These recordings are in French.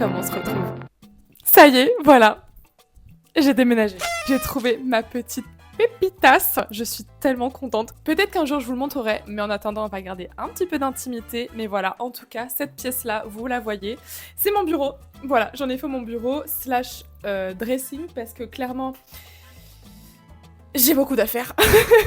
comme on se retrouve. Ça y est, voilà. J'ai déménagé. J'ai trouvé ma petite pépitasse. Je suis tellement contente. Peut-être qu'un jour je vous le montrerai, mais en attendant, on va garder un petit peu d'intimité. Mais voilà, en tout cas, cette pièce-là, vous la voyez, c'est mon bureau. Voilà, j'en ai fait mon bureau / dressing parce que clairement, j'ai beaucoup d'affaires.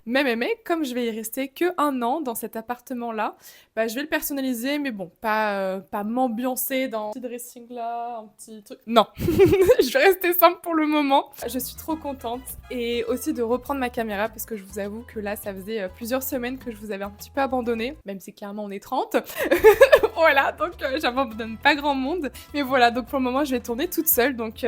Mais, comme je vais y rester que 1 an dans cet appartement-là, bah, je vais le personnaliser, mais bon, pas m'ambiancer dans un petit dressing là, un petit truc. Non, je vais rester simple pour le moment. Je suis trop contente et aussi de reprendre ma caméra parce que je vous avoue que là, ça faisait plusieurs semaines que je vous avais un petit peu abandonné, même si clairement on est 30. Voilà, donc j'abandonne pas grand monde. Mais voilà, donc pour le moment, je vais tourner toute seule, donc...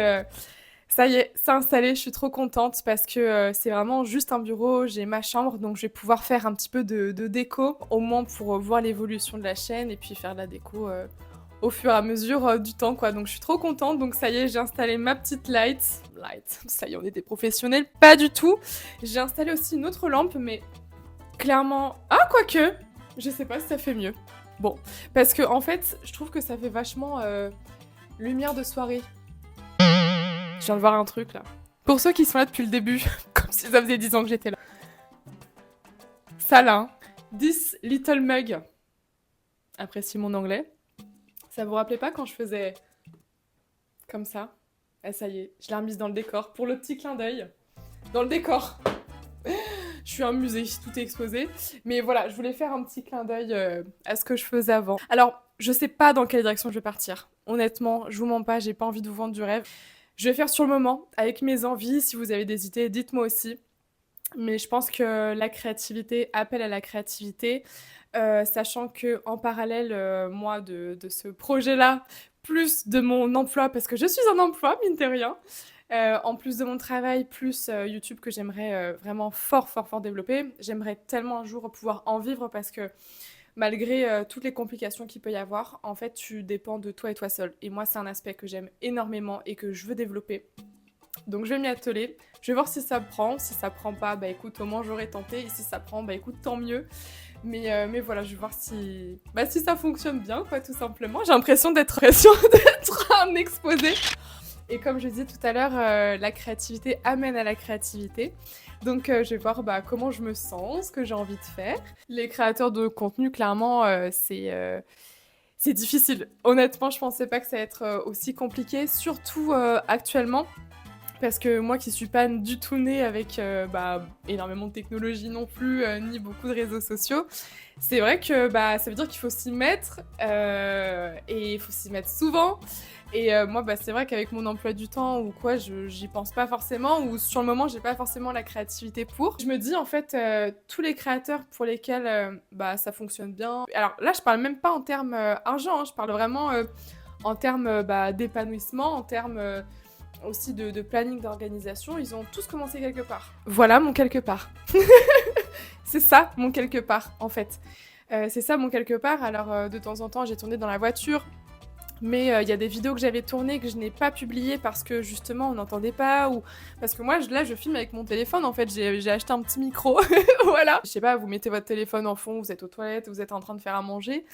Ça y est, c'est installé, je suis trop contente parce que c'est vraiment juste un bureau, j'ai ma chambre, donc je vais pouvoir faire un petit peu de déco, au moins pour voir l'évolution de la chaîne et puis faire de la déco au fur et à mesure du temps, quoi. Donc je suis trop contente, donc ça y est, j'ai installé ma petite light, ça y est, on est des professionnels, pas du tout. J'ai installé aussi une autre lampe, mais clairement... Ah, quoique, je sais pas si ça fait mieux. Bon, parce que en fait, je trouve que ça fait vachement lumière de soirée. Je viens de voir un truc là. Pour ceux qui sont là depuis le début, comme si ça faisait 10 ans que j'étais là. Ça là, hein. This little mug. Appréciez mon anglais. Ça vous rappelait pas quand je faisais comme ça? Ah ça y est, je l'ai remise dans le décor pour le petit clin d'œil. Dans le décor. Je suis un musée, tout est exposé. Mais voilà, je voulais faire un petit clin d'œil à ce que je faisais avant. Alors, je sais pas dans quelle direction je vais partir. Honnêtement, je vous mens pas, j'ai pas envie de vous vendre du rêve. Je vais faire sur le moment, avec mes envies. Si vous avez des idées, dites-moi aussi. Mais je pense que la créativité appelle à la créativité, sachant que en parallèle, moi, de ce projet-là, plus de mon emploi, parce que je suis en emploi, mine de rien, en plus de mon travail, plus YouTube que j'aimerais vraiment fort développer, j'aimerais tellement un jour pouvoir en vivre parce que malgré toutes les complications qu'il peut y avoir, en fait, tu dépends de toi et toi seul. Et moi, c'est un aspect que j'aime énormément et que je veux développer. Donc, je vais m'y atteler. Je vais voir si ça prend. Si ça prend pas, bah écoute, au moins j'aurais tenté. Et si ça prend, bah écoute, tant mieux. Mais voilà, je vais voir si ça fonctionne bien, quoi, tout simplement. J'ai l'impression d'être un exposé. Et comme je disais tout à l'heure, la créativité amène à la créativité. Donc je vais voir comment je me sens, ce que j'ai envie de faire. Les créateurs de contenu, clairement, c'est difficile. Honnêtement, je pensais pas que ça allait être aussi compliqué, surtout actuellement. Parce que moi qui suis pas du tout née avec énormément de technologie non plus, ni beaucoup de réseaux sociaux, c'est vrai que ça veut dire qu'il faut s'y mettre, et il faut s'y mettre souvent. Et moi, c'est vrai qu'avec mon emploi du temps ou quoi, j'y pense pas forcément, ou sur le moment, j'ai pas forcément la créativité pour. Je me dis, en fait, tous les créateurs pour lesquels ça fonctionne bien... Alors là, je parle même pas en termes argent, hein, je parle vraiment en termes d'épanouissement, en termes... aussi de planning d'organisation, ils ont tous commencé quelque part. Voilà mon quelque part. C'est ça mon quelque part, en fait. C'est ça mon quelque part. Alors, de temps en temps, j'ai tourné dans la voiture, mais il y a des vidéos que j'avais tournées que je n'ai pas publiées parce que justement on n'entendait pas, ou parce que moi là je filme avec mon téléphone, en fait j'ai acheté un petit micro. Voilà, je sais pas, vous mettez votre téléphone en fond, vous êtes aux toilettes, vous êtes en train de faire à manger,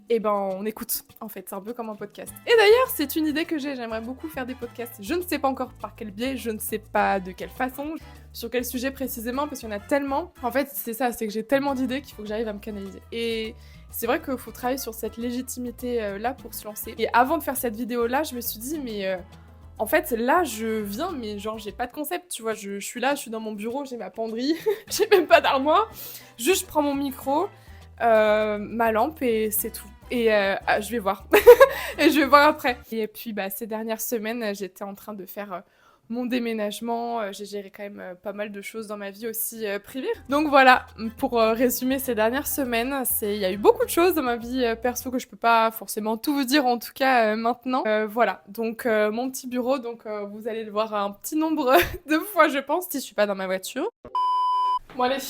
et on écoute, en fait c'est un peu comme un podcast. Et d'ailleurs c'est une idée que j'aimerais beaucoup faire des podcasts. Je ne sais pas encore par quel biais, je ne sais pas de quelle façon, sur quel sujet précisément, parce qu'il y en a tellement. En fait c'est ça, c'est que j'ai tellement d'idées qu'il faut que j'arrive à me canaliser. Et c'est vrai qu'il faut travailler sur cette légitimité là pour se lancer. Et avant de faire cette vidéo là, je me suis dit en fait là je viens, mais genre j'ai pas de concept, tu vois, je suis là, je suis dans mon bureau, j'ai ma penderie, j'ai même pas d'armoire, juste je prends mon micro, ma lampe et c'est tout. Et je vais voir. Et je vais voir après. Et puis ces dernières semaines, j'étais en train de faire mon déménagement, j'ai géré quand même pas mal de choses dans ma vie aussi privée. Donc voilà, pour résumer ces dernières semaines, il y a eu beaucoup de choses dans ma vie perso que je peux pas forcément tout vous dire, en tout cas maintenant. Voilà, donc mon petit bureau, donc vous allez le voir un petit nombre de fois je pense, si je suis pas dans ma voiture. Bon allez,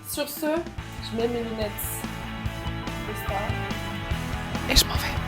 sur ce, je mets mes lunettes. Et je m'en vais.